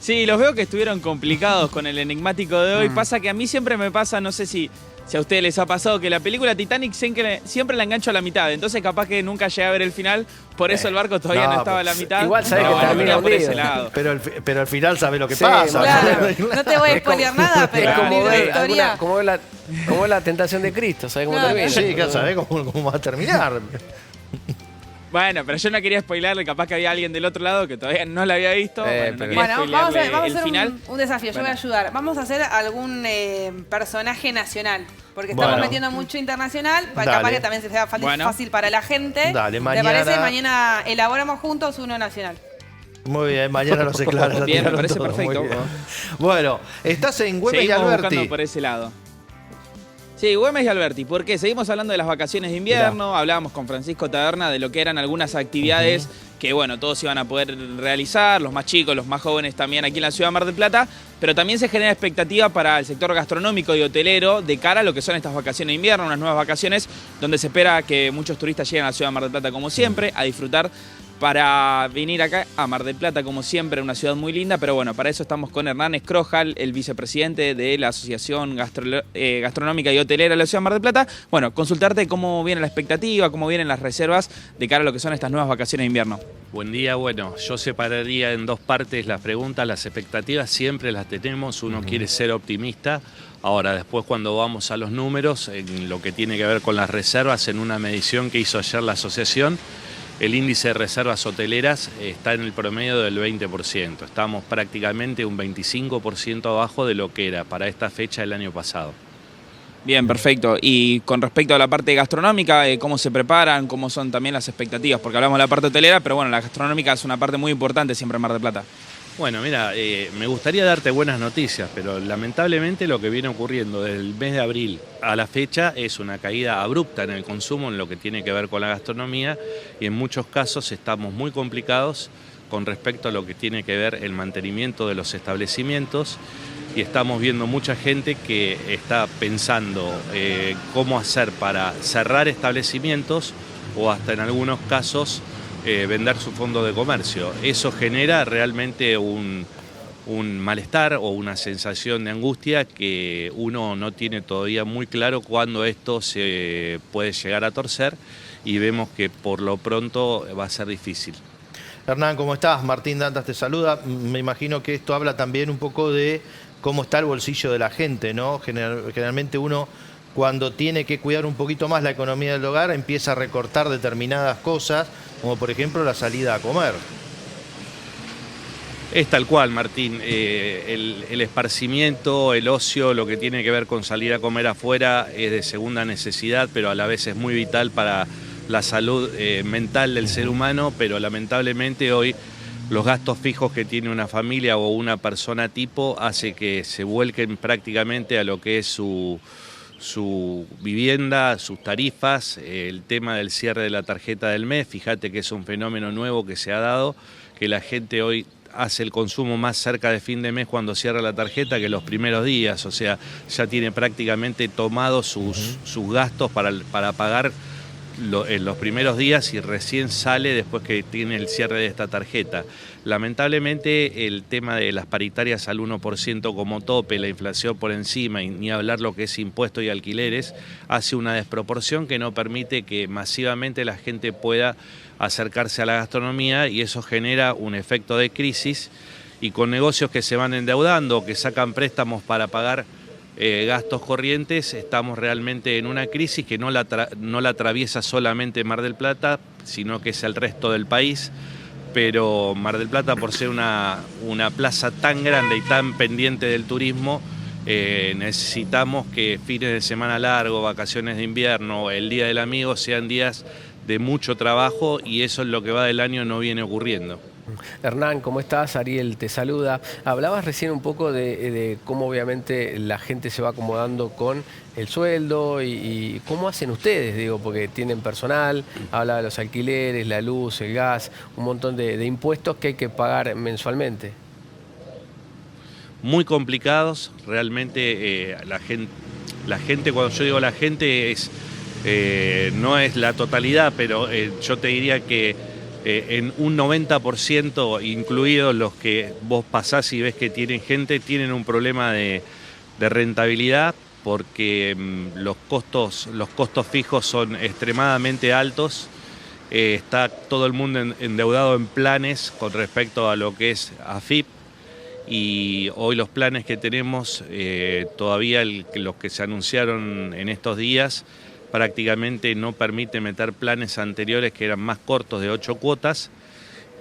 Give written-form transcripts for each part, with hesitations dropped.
Sí, los veo que estuvieron complicados con el enigmático de hoy. Pasa que a mí siempre me pasa, no sé si a ustedes les ha pasado, que la película Titanic siempre la engancho a la mitad. Entonces capaz que nunca llegué a ver el final, por eso el barco todavía no estaba a la mitad. Igual sabés que termina por ese hundido. lado. Pero al final sabés lo que pasa. Claro, no te voy a spoilear nada, pero Es como la ver, historia... como ver la tentación de Cristo, ¿sabés cómo Claro. termina? Sí, claro, sabés cómo va a terminar. Bueno, pero yo no quería spoilearle, capaz que había alguien del otro lado que todavía no la había visto. No quería Bueno, vamos a spoilearle el hacer final. un desafío, yo voy a ayudar. Vamos a hacer algún personaje nacional, porque estamos metiendo mucho internacional, para capaz que también se sea fácil para la gente. Dale, ¿Te mañana... parece? Mañana elaboramos juntos uno nacional. Muy bien, mañana los aclaras. Bien, me parece perfecto. Bueno, estás en Güemes y Seguimos Alberti. buscando por ese lado. Sí, Güemes y Alberti. ¿Por qué? Seguimos hablando de las vacaciones de invierno. Hablábamos con Francisco Taberna de lo que eran algunas actividades que, bueno, todos iban a poder realizar, los más chicos, los más jóvenes también aquí en la ciudad de Mar del Plata, pero también se genera expectativa para el sector gastronómico y hotelero de cara a lo que son estas vacaciones de invierno, unas nuevas vacaciones donde se espera que muchos turistas lleguen a la ciudad de Mar del Plata como siempre, a disfrutar, para venir acá a Mar del Plata, como siempre, una ciudad muy linda, pero bueno, para eso estamos con Hernán Escrojal, el vicepresidente de la Asociación Gastronómica y Hotelera de la ciudad de Mar del Plata. Bueno, consultarte cómo viene la expectativa, cómo vienen las reservas de cara a lo que son estas nuevas vacaciones de invierno. Buen día, bueno, yo separaría en dos partes las preguntas. Las expectativas siempre las tenemos, uno quiere ser optimista. Ahora, después cuando vamos a los números, en lo que tiene que ver con las reservas, en una medición que hizo ayer la asociación, el índice de reservas hoteleras está en el promedio del 20%. Estamos prácticamente un 25% abajo de lo que era para esta fecha del año pasado. Bien, perfecto. Y con respecto a la parte gastronómica, ¿cómo se preparan? ¿Cómo son también las expectativas? Porque hablamos de la parte hotelera, pero bueno, la gastronómica es una parte muy importante siempre en Mar del Plata. Bueno, mira, me gustaría darte buenas noticias, pero lamentablemente lo que viene ocurriendo desde el mes de abril a la fecha es una caída abrupta en el consumo en lo que tiene que ver con la gastronomía y en muchos casos estamos muy complicados con respecto a lo que tiene que ver el mantenimiento de los establecimientos y estamos viendo mucha gente que está pensando cómo hacer para cerrar establecimientos o hasta en algunos casos vender su fondo de comercio. Eso genera realmente un malestar o una sensación de angustia que uno no tiene todavía muy claro cuándo esto se puede llegar a torcer y vemos que por lo pronto va a ser difícil. Hernán, ¿cómo estás? Martín Dantas te saluda. Me imagino que esto habla también un poco de cómo está el bolsillo de la gente, ¿no? Generalmente uno, cuando tiene que cuidar un poquito más la economía del hogar, empieza a recortar determinadas cosas, como por ejemplo la salida a comer. Es tal cual, Martín. El esparcimiento, el ocio, lo que tiene que ver con salir a comer afuera es de segunda necesidad, pero a la vez es muy vital para la salud mental del ser humano, pero lamentablemente hoy los gastos fijos que tiene una familia o una persona tipo hace que se vuelquen prácticamente a lo que es su vivienda, sus tarifas, el tema del cierre de la tarjeta del mes. Fíjate que es un fenómeno nuevo que se ha dado, que la gente hoy hace el consumo más cerca de fin de mes cuando cierra la tarjeta que los primeros días, o sea, ya tiene prácticamente tomados sus gastos para pagar en los primeros días y recién sale después que tiene el cierre de esta tarjeta. Lamentablemente el tema de las paritarias al 1% como tope, la inflación por encima y ni hablar lo que es impuesto y alquileres, hace una desproporción que no permite que masivamente la gente pueda acercarse a la gastronomía y eso genera un efecto de crisis y con negocios que se van endeudando, que sacan préstamos para pagar gastos corrientes, estamos realmente en una crisis que no la atraviesa solamente Mar del Plata, sino que es el resto del país, pero Mar del Plata, por ser una plaza tan grande y tan pendiente del turismo, necesitamos que fines de semana largo, vacaciones de invierno, el Día del Amigo sean días de mucho trabajo y eso es lo que va del año no viene ocurriendo. Hernán, ¿cómo estás? Ariel te saluda. Hablabas recién un poco de cómo obviamente la gente se va acomodando con el sueldo y cómo hacen ustedes, digo, porque tienen personal, hablaba de los alquileres, la luz, el gas, un montón de impuestos que hay que pagar mensualmente. Muy complicados, realmente la gente, cuando yo digo la gente, no es la totalidad, pero yo te diría que en un 90%, incluidos los que vos pasás y ves que tienen gente, tienen un problema de rentabilidad, porque los costos fijos son extremadamente altos. Está todo el mundo endeudado en planes con respecto a lo que es AFIP, y hoy los planes que tenemos, todavía los que se anunciaron en estos días, prácticamente no permite meter planes anteriores que eran más cortos, de 8 cuotas,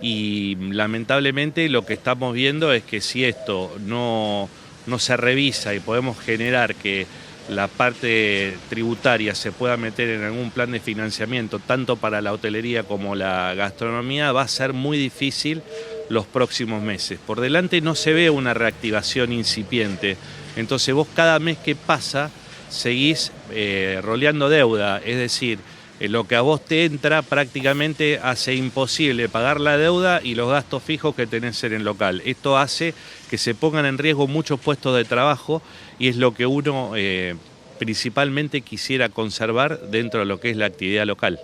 y lamentablemente lo que estamos viendo es que si esto no se revisa y podemos generar que la parte tributaria se pueda meter en algún plan de financiamiento, tanto para la hotelería como la gastronomía, va a ser muy difícil los próximos meses. Por delante no se ve una reactivación incipiente, entonces vos cada mes que pasa seguís roleando deuda, es decir, lo que a vos te entra prácticamente hace imposible pagar la deuda y los gastos fijos que tenés en el local. Esto hace que se pongan en riesgo muchos puestos de trabajo, y es lo que uno principalmente quisiera conservar dentro de lo que es la actividad local.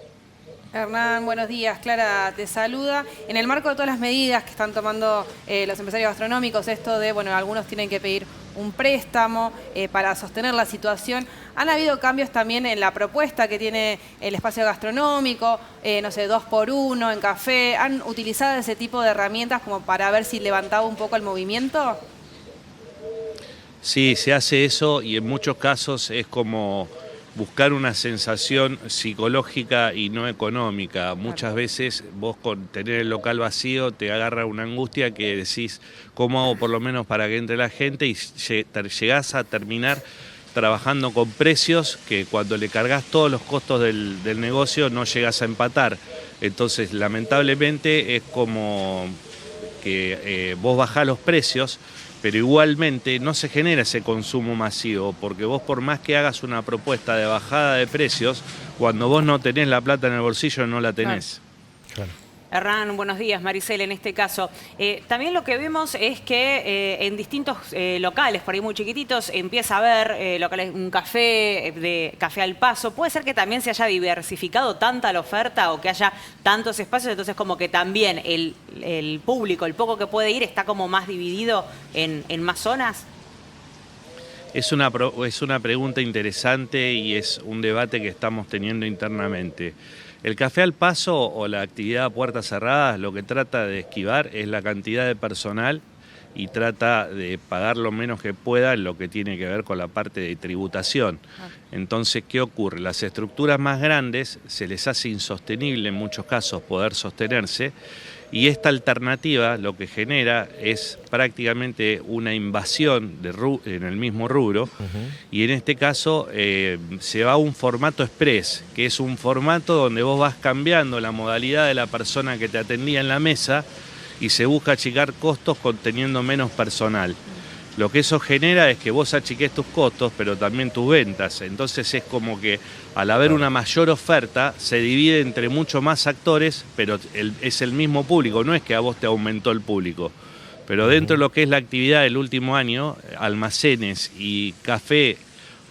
Hernán, buenos días. Clara te saluda. En el marco de todas las medidas que están tomando los empresarios gastronómicos, esto de, bueno, algunos tienen que pedir un préstamo para sostener la situación, han habido cambios también en la propuesta que tiene el espacio gastronómico, no sé, 2x1 en café. ¿Han utilizado ese tipo de herramientas como para ver si levantaba un poco el movimiento? Sí, se hace eso, y en muchos casos es como buscar una sensación psicológica y no económica. Muchas veces vos, con tener el local vacío, te agarra una angustia que decís, ¿cómo hago por lo menos para que entre la gente? Y llegás a terminar trabajando con precios que cuando le cargas todos los costos del negocio no llegas a empatar. Entonces, lamentablemente, es como que vos bajás los precios, pero igualmente no se genera ese consumo masivo, porque vos, por más que hagas una propuesta de bajada de precios, cuando vos no tenés la plata en el bolsillo, no la tenés. Claro. Hernán, buenos días. Maricel, en este caso. También lo que vemos es que en distintos locales, por ahí muy chiquititos, empieza a haber locales, un café, de café al paso. ¿Puede ser que también se haya diversificado tanta la oferta o que haya tantos espacios? Entonces, como que también el público, el poco que puede ir, está como más dividido en más zonas. Es una pregunta interesante y es un debate que estamos teniendo internamente. El café al paso o la actividad a puertas cerradas lo que trata de esquivar es la cantidad de personal y trata de pagar lo menos que pueda en lo que tiene que ver con la parte de tributación. Entonces, ¿qué ocurre? Las estructuras más grandes se les hace insostenible en muchos casos poder sostenerse, y esta alternativa lo que genera es prácticamente una invasión en el mismo rubro, y en este caso se va a un formato express, que es un formato donde vos vas cambiando la modalidad de la persona que te atendía en la mesa y se busca achicar costos teniendo menos personal. Lo que eso genera es que vos achiques tus costos, pero también tus ventas. Entonces es como que al haber una mayor oferta, se divide entre muchos más actores, pero es el mismo público. No es que a vos te aumentó el público. Pero dentro de lo que es la actividad del último año, almacenes y café,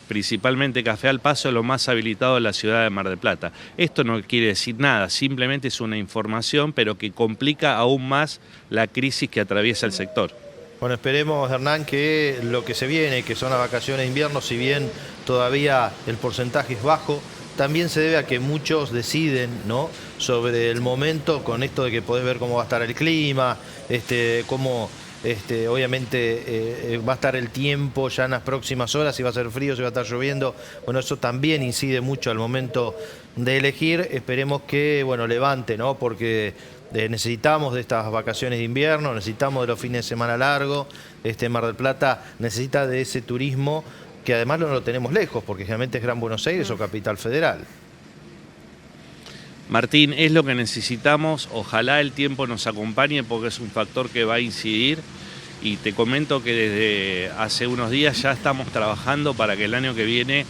principalmente café al paso, es lo más habilitado en la ciudad de Mar del Plata. Esto no quiere decir nada, simplemente es una información, pero que complica aún más la crisis que atraviesa el sector. Bueno, esperemos, Hernán, que lo que se viene, que son las vacaciones de invierno, si bien todavía el porcentaje es bajo, también se debe a que muchos deciden, ¿no?, sobre el momento, con esto de que podés ver cómo va a estar el clima, cómo obviamente va a estar el tiempo ya en las próximas horas, si va a ser frío, si va a estar lloviendo. Bueno, eso también incide mucho al momento de elegir. Esperemos que, bueno, levante, ¿no?, porque necesitamos de estas vacaciones de invierno, necesitamos de los fines de semana largos. Mar del Plata necesita de ese turismo que además no lo tenemos lejos, porque generalmente es Gran Buenos Aires o Capital Federal. Martín, es lo que necesitamos. Ojalá el tiempo nos acompañe, porque es un factor que va a incidir. Y te comento que desde hace unos días ya estamos trabajando para que el año que viene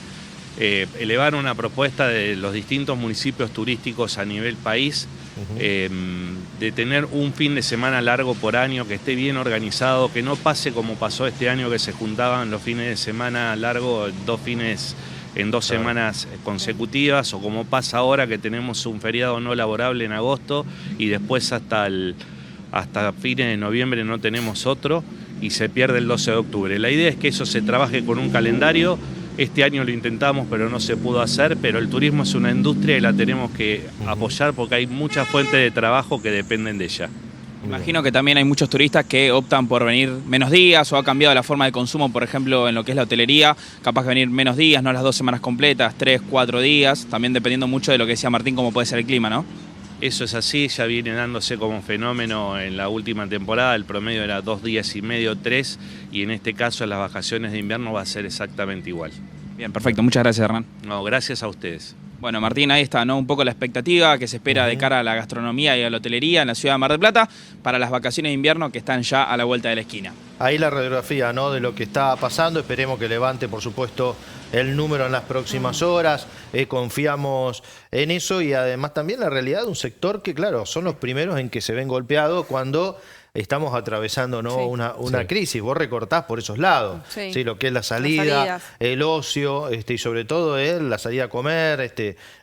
elevar una propuesta de los distintos municipios turísticos a nivel país, de tener un fin de semana largo por año, que esté bien organizado, que no pase como pasó este año, que se juntaban los fines de semana largos, 2 fines en 2 semanas consecutivas, o como pasa ahora que tenemos un feriado no laborable en agosto y después hasta fines de noviembre no tenemos otro y se pierde el 12 de octubre. La idea es que eso se trabaje con un calendario. Este año lo intentamos, pero no se pudo hacer, pero el turismo es una industria y la tenemos que apoyar porque hay muchas fuentes de trabajo que dependen de ella. Imagino que también hay muchos turistas que optan por venir menos días o ha cambiado la forma de consumo, por ejemplo, en lo que es la hotelería, capaz que venir menos días, no las 2 semanas completas, 3, 4 días, también dependiendo mucho de lo que decía Martín, cómo puede ser el clima, ¿no? Eso es así, ya viene dándose como fenómeno en la última temporada, el promedio era 2 días y medio, 3, y en este caso en las vacaciones de invierno va a ser exactamente igual. Bien, perfecto, muchas gracias, Hernán. No, gracias a ustedes. Bueno, Martín, ahí está, ¿no? Un poco la expectativa que se espera de cara a la gastronomía y a la hotelería en la ciudad de Mar del Plata para las vacaciones de invierno que están ya a la vuelta de la esquina. Ahí la radiografía, ¿no?, de lo que está pasando. Esperemos que levante, por supuesto, el número en las próximas horas. Confiamos en eso y además también la realidad de un sector que, claro, son los primeros en que se ven golpeados cuando estamos atravesando, ¿no?, una crisis. Vos recortás por esos lados, ¿sí? Lo que es la salida, el ocio, y sobre todo la salida a comer,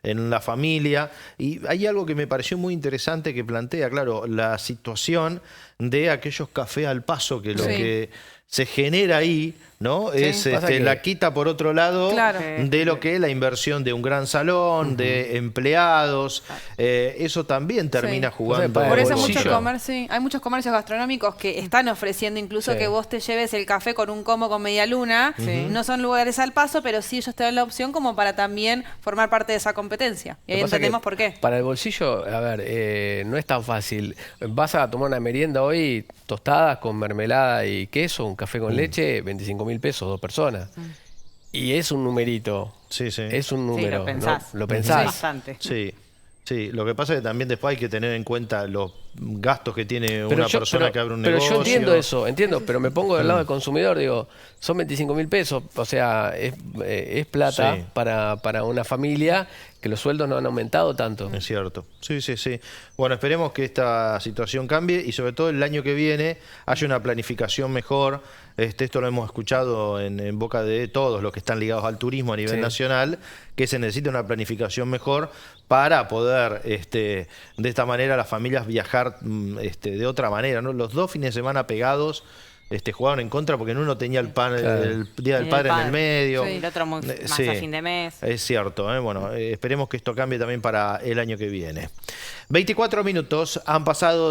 en la familia. Y hay algo que me pareció muy interesante que plantea, claro, la situación de aquellos cafés al paso, que lo que se genera ahí, ¿no?, es la quita por otro lado de lo que es la inversión de un gran salón, de empleados. Eso también termina jugando. Por eso hay muchos comercios gastronómicos que están ofreciendo incluso que vos te lleves el café con un combo con media luna. No son lugares al paso, pero sí ellos te dan la opción como para también formar parte de esa competencia. Y ahí entendemos por qué. Para el bolsillo, a ver, no es tan fácil. Vas a tomar una merienda hoy, tostadas con mermelada y queso, un café con leche, 25.000 pesos, 2 personas. Y es un numerito. Es un número. Sí, lo pensás. ¿no? Lo pensás. Bastante. Sí, lo que pasa es que también después hay que tener en cuenta los gastos que tiene una persona que abre un negocio. Pero yo entiendo eso, pero me pongo del lado del consumidor, digo, son 25.000 pesos, o sea, es plata para una familia que los sueldos no han aumentado tanto. Es cierto, sí. Bueno, esperemos que esta situación cambie y sobre todo el año que viene haya una planificación mejor. Esto lo hemos escuchado en boca de todos los que están ligados al turismo a nivel nacional, que se necesita una planificación mejor para poder, de esta manera, las familias viajar de otra manera, ¿no? Los 2 fines de semana pegados jugaron en contra porque en uno tenía el Día del Padre en el medio. El otro más a fin de mes. Es cierto, bueno, esperemos que esto cambie también para el año que viene. 24 minutos han pasado.